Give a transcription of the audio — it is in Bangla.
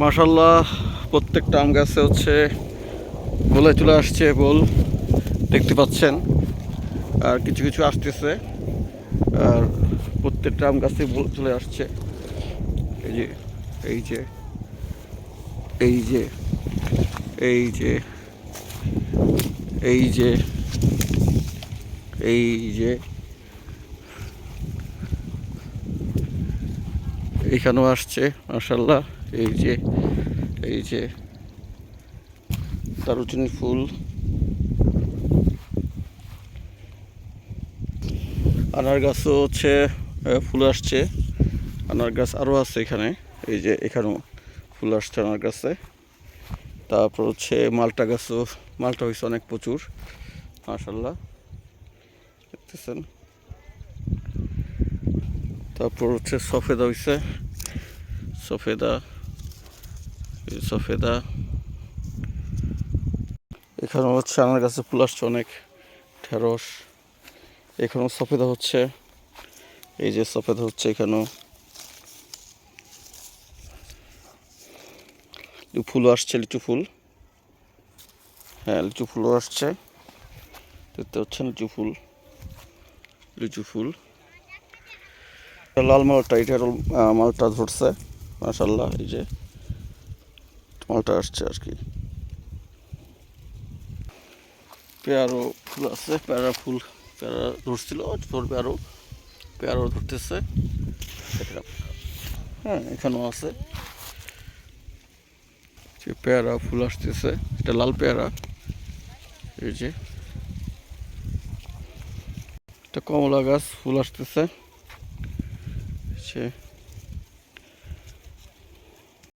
মাশাল্লাহ, প্রত্যেকটা আম গাছে হচ্ছে বলে চলে আসছে বল, দেখতে পাচ্ছেন। আর কিছু কিছু আসতেছে। আর প্রত্যেকটা আম গাছে বল চলে আসছে। এই যে এই যে এই যে এই যে এই যে এই যে এইখানেও আসছে মাশাল্লাহ। এই যে এই যে দারুচিনি ফুল। আনার গাছও হচ্ছে ফুল আসছে। আনার গাছ আরও আছে এখানে। এই যে এখানেও ফুল আসছে আনার গাছে। তারপর হচ্ছে মালটা গাছও, মালটা হয়েছে অনেক প্রচুর মাশাল্লাহ, দেখতেছেন। তারপর হচ্ছে সফেদা হয়েছে, সফেদা, সফেদা। এখানেও হচ্ছে আনার গাছে ফুল আসছে অনেক, ঢেঁড়স। এখানেও সফেদা হচ্ছে, এই যে সফেদা হচ্ছে এখানেও। ফুলও আসছে, লিচু ফুল। হ্যাঁ, লিচু ফুলও আসছে, দেখতে হচ্ছেন লিচু ফুল, লিচু ফুল। লাল মালটা, এটা মালটা ধরছে মাশাল্লাহ। এই যে মালটা আসছে আর কি। পেয়ারও ফুল আছে, পেয়ারা ফুল, পেয়ারা ধরছিল, ধরবে আরও, পেয়ারাও ধরতেছে। হ্যাঁ, এখানেও আছে যে পেয়ারা ফুল আসতেছে, এটা লাল পেয়ারা। এই যে এটা কমলা গাছ, ফুল আসতেছে। সে